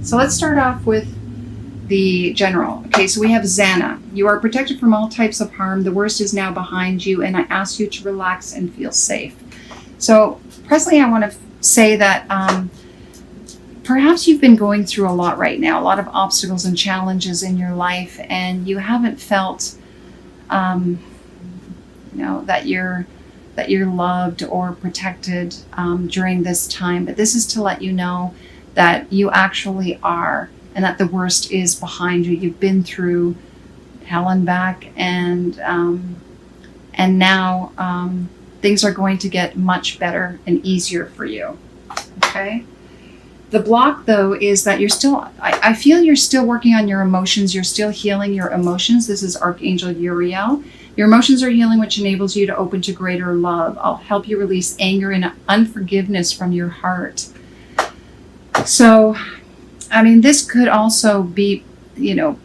So let's start off with the general. Okay, so we have Xana. You are protected from all types of harm. The worst is now behind you, and I ask you to relax and feel safe. So presently, I want to say that perhaps you've been going through a lot right now, a lot of obstacles and challenges in your life, and you haven't felt, that you're loved or protected during this time. But this is to let you know that you actually are, and that the worst is behind you. You've been through hell and back, and now things are going to get much better and easier for you. Okay. The block, though, is that you're still, I feel you're still working on your emotions. You're still healing your emotions. This is Archangel Uriel. Your emotions are healing, which enables you to open to greater love. I'll help you release anger and unforgiveness from your heart. So, this could also be,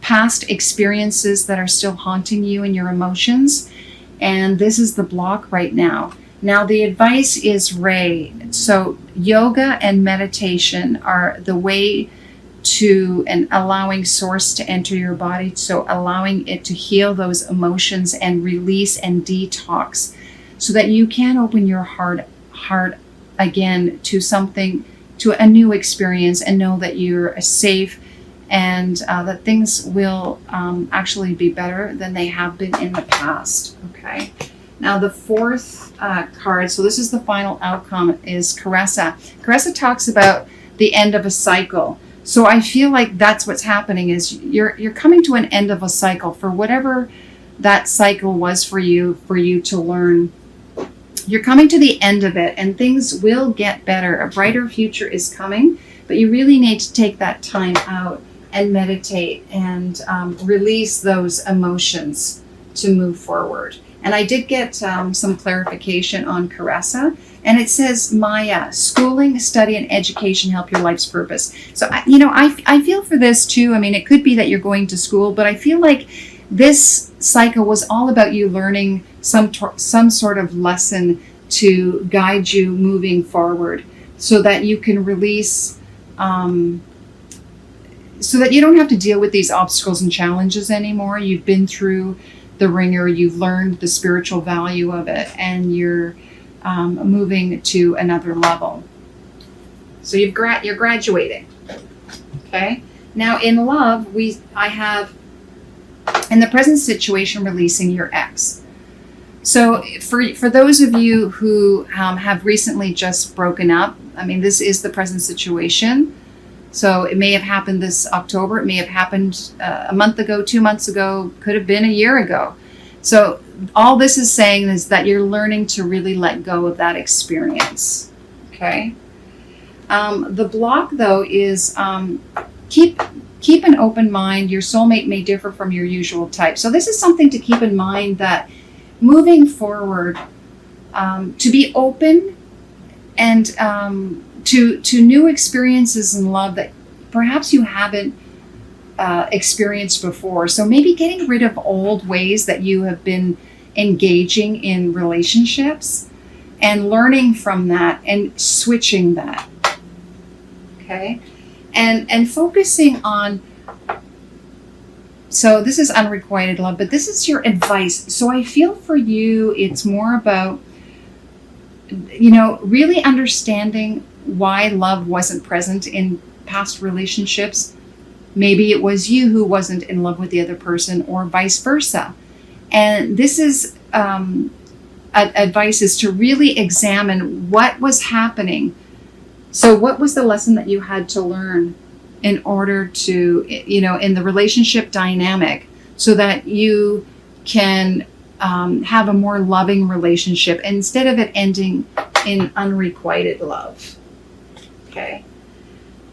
past experiences that are still haunting you and your emotions. And this is the block right now. Now, the advice is Ray. So yoga and meditation are the way to, and allowing source to enter your body. So allowing it to heal those emotions and release and detox so that you can open your heart again to something, to a new experience, and know that you're safe and that things will actually be better than they have been in the past. Okay. Now the fourth card, so this is the final outcome, is Caressa. Caressa talks about the end of a cycle. So I feel like that's what's happening, is you're coming to an end of a cycle for whatever that cycle was for you to learn. You're coming to the end of it, and things will get better. A brighter future is coming, but you really need to take that time out and meditate and release those emotions to move forward. And I did get some clarification on Caressa, and it says, Maya, schooling, study, and education help your life's purpose. So, I feel for this too. It could be that you're going to school, but I feel like this cycle was all about you learning some sort of lesson to guide you moving forward, so that you can release, so that you don't have to deal with these obstacles and challenges anymore. You've been through the ringer, you've learned the spiritual value of it, and you're moving to another level. So you're graduating. Okay. Now in love, I have, in the present situation, releasing your ex. So for those of you who have recently just broken up, this is the present situation. So it may have happened this October. It may have happened a month ago, 2 months ago, could have been a year ago. So all this is saying is that you're learning to really let go of that experience. Okay. The block, though, is keep an open mind. Your soulmate may differ from your usual type. So this is something to keep in mind, that moving forward, to be open and to new experiences in love that perhaps you haven't experienced before. So maybe getting rid of old ways that you have been engaging in relationships and learning from that and switching that. Okay. And focusing on, so this is unrequited love, but this is your advice. So I feel for you, it's more about, really understanding why love wasn't present in past relationships. Maybe it was you who wasn't in love with the other person, or vice versa. And this is advice is to really examine what was happening. So what was the lesson that you had to learn in order to, in the relationship dynamic, so that you can have a more loving relationship instead of it ending in unrequited love. Okay.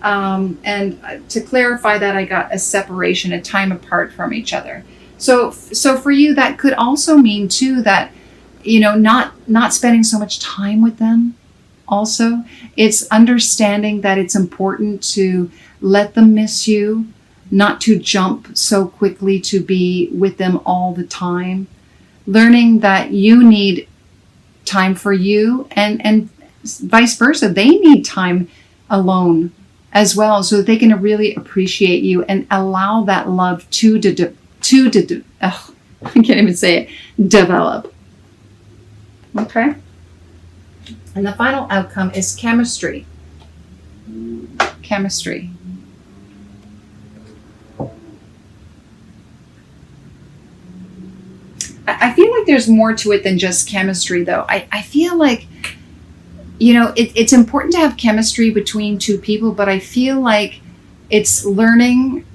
And to clarify that, I got a separation, a time apart from each other. So for you, that could also mean too that, not spending so much time with them. Also, it's understanding that it's important to let them miss you, not to jump so quickly to be with them all the time. Learning that you need time for you, and vice versa. They need time alone as well, so that they can really appreciate you and allow that love I can't even say it, develop. Okay? And the final outcome is chemistry. Chemistry. I feel like there's more to it than just chemistry, though. I feel like, it's important to have chemistry between two people, but I feel like it's learning,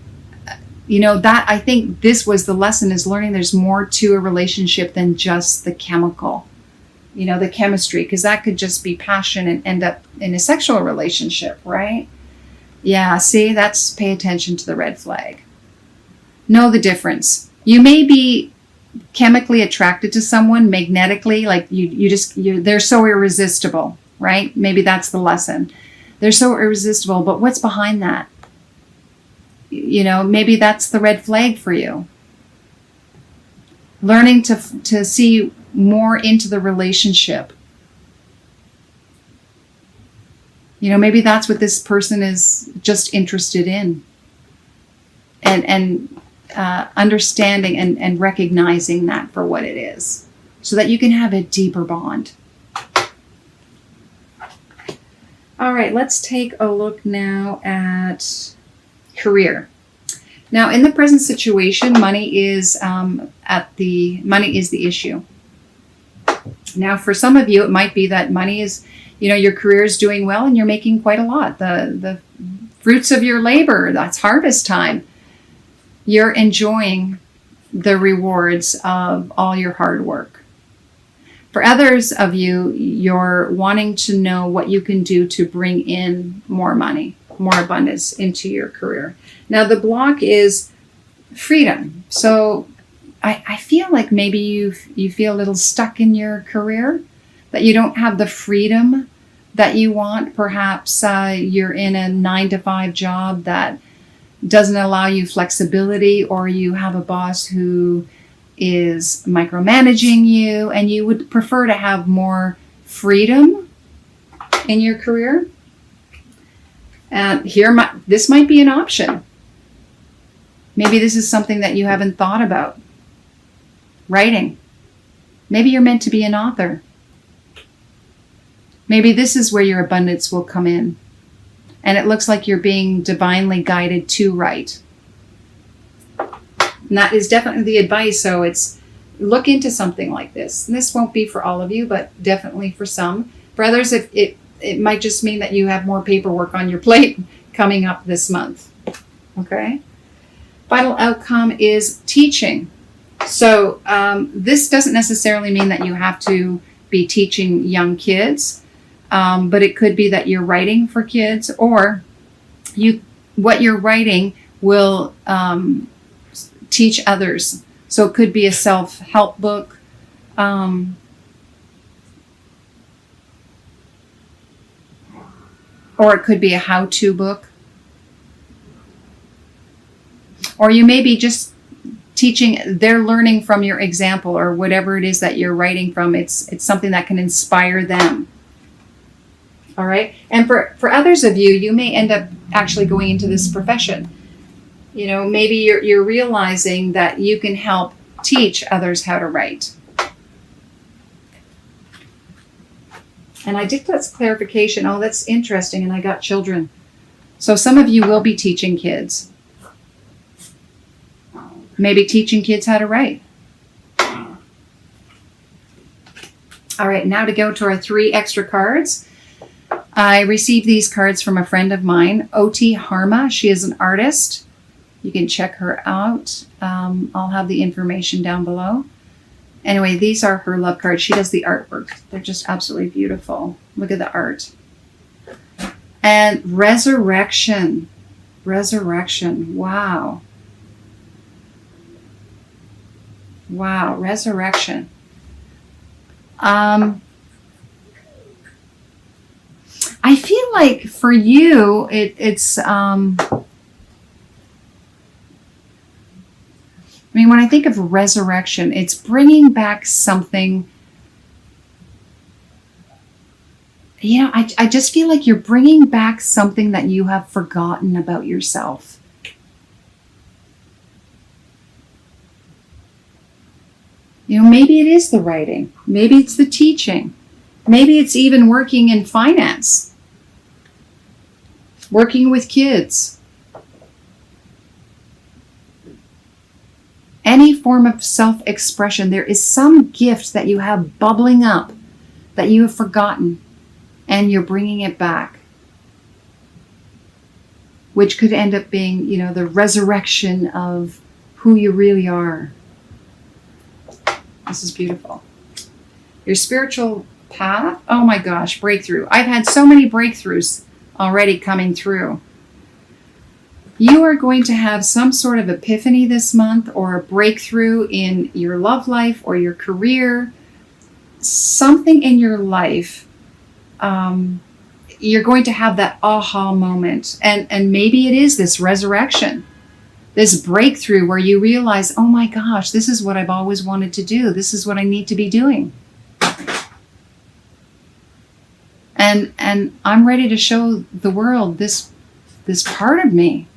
that I think this was the lesson, is learning there's more to a relationship than just the chemical, the chemistry, because that could just be passion and end up in a sexual relationship, right? Yeah, see, that's pay attention to the red flag. Know the difference. You may be chemically attracted to someone magnetically, like they're so irresistible, right? Maybe that's the lesson. They're so irresistible, but what's behind that? Maybe that's the red flag for you. Learning to see more into the relationship. Maybe that's what this person is just interested in. And understanding and recognizing that for what it is, so that you can have a deeper bond. All right, let's take a look now at career. Now, in the present situation, money is the issue. Now, for some of you, it might be that money is, your career is doing well and you're making quite a lot. The fruits of your labor, that's harvest time. You're enjoying the rewards of all your hard work. For others of you, you're wanting to know what you can do to bring in more money, more abundance into your career. Now, the block is freedom. So I feel like maybe you feel a little stuck in your career, that you don't have the freedom that you want. Perhaps you're in a 9-to-5 job that doesn't allow you flexibility, or you have a boss who is micromanaging you, and you would prefer to have more freedom in your career. And this might be an option. Maybe this is something that you haven't thought about. Writing. Maybe you're meant to be an author. Maybe this is where your abundance will come in. And it looks like you're being divinely guided to write. And that is definitely the advice. So look into something like this. And this won't be for all of you, but definitely for some. For others, it might just mean that you have more paperwork on your plate coming up this month. Okay? Final outcome is teaching. So this doesn't necessarily mean that you have to be teaching young kids. But it could be that you're writing for kids, or what you're writing will teach others. So it could be a self-help book. Or it could be a how-to book. Or you may be just teaching, they're learning from your example, or whatever it is that you're writing from. It's something that can inspire them. All right. And for others of you, you may end up actually going into this profession. Maybe you're realizing that you can help teach others how to write. And I did that clarification. Oh, that's interesting. And I got children. So some of you will be teaching kids. Maybe teaching kids how to write. All right. Now to go to our 3 extra cards. I received these cards from a friend of mine, Oti Harma. She is an artist. You can check her out. I'll have the information down below. Anyway, these are her love cards. She does the artwork. They're just absolutely beautiful. Look at the art. And resurrection. Resurrection. Wow. Wow, resurrection. I feel like for you, it's, when I think of resurrection, it's bringing back something. you know, I just feel like you're bringing back something that you have forgotten about yourself. You know, maybe it is the writing. Maybe it's the teaching. Maybe it's even working in finance, working with kids. Any form of self-expression, there is some gift that you have bubbling up that you have forgotten, and you're bringing it back, which could end up being, you know, the resurrection of who you really are. This is beautiful. Your spiritual path, oh my gosh, breakthrough. I've had so many breakthroughs already coming through. You are going to have some sort of epiphany this month, or a breakthrough in your love life or your career. Something in your life, you're going to have that aha moment. And maybe it is this resurrection, this breakthrough where you realize, oh my gosh, this is what I've always wanted to do. This is what I need to be doing. And I'm ready to show the world this part of me.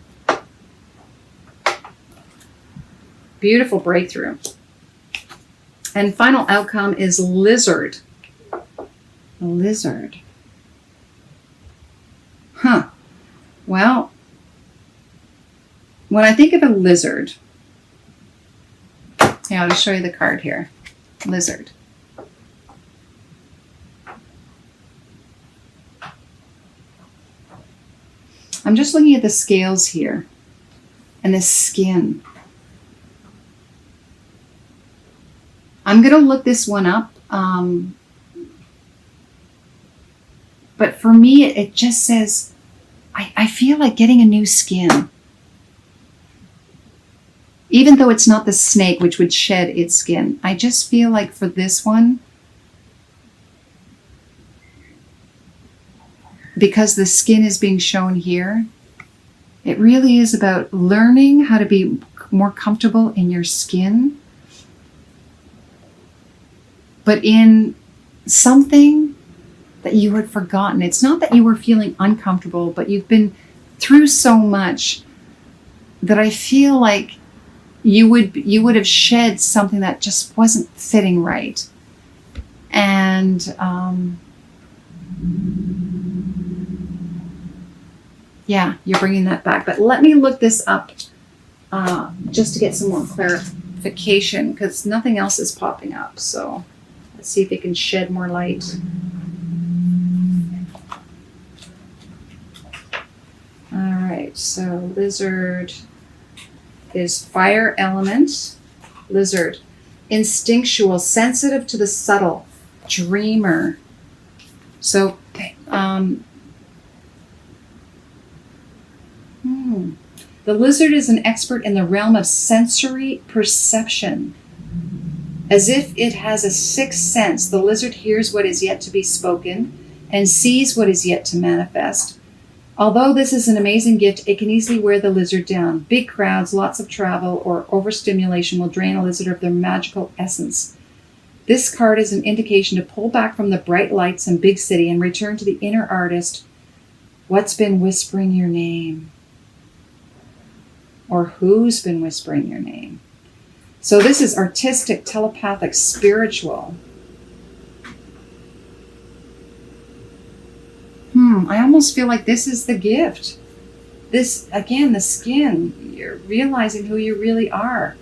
Beautiful breakthrough. And final outcome is lizard. A lizard. Huh. Well, when I think of a lizard, yeah, I'll just show you the card here. Lizard. I'm just looking at the scales here and the skin. I'm going to look this one up. But for me, it just says, I feel like getting a new skin. Even though it's not the snake, which would shed its skin. I just feel like for this one, because the skin is being shown here, it really is about learning how to be more comfortable in your skin, but in something that you had forgotten. It's not that you were feeling uncomfortable, but you've been through so much that I feel like you would have shed something that just wasn't fitting right. And yeah, you're bringing that back. But let me look this up just to get some more clarification, because nothing else is popping up. So let's see if it can shed more light. All right, so lizard is fire element. Lizard, instinctual, sensitive to the subtle, dreamer. So the lizard is an expert in the realm of sensory perception. As if it has a sixth sense, the lizard hears what is yet to be spoken and sees what is yet to manifest. Although this is an amazing gift, it can easily wear the lizard down. Big crowds, lots of travel, or overstimulation will drain a lizard of their magical essence. This card is an indication to pull back from the bright lights and big city and return to the inner artist. What's been whispering your name? Or who's been whispering your name? So this is artistic, telepathic, spiritual. I almost feel like this is the gift. This, again, the skin. You're realizing who you really are.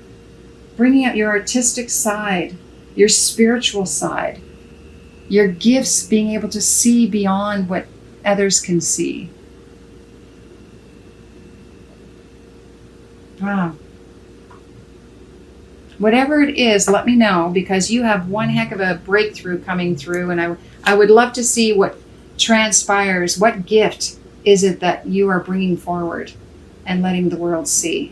Bringing out your artistic side, your spiritual side, your gifts, being able to see beyond what others can see. Wow. Whatever it is, let me know, because you have one heck of a breakthrough coming through, and I would love to see what transpires. What gift is it that you are bringing forward and letting the world see?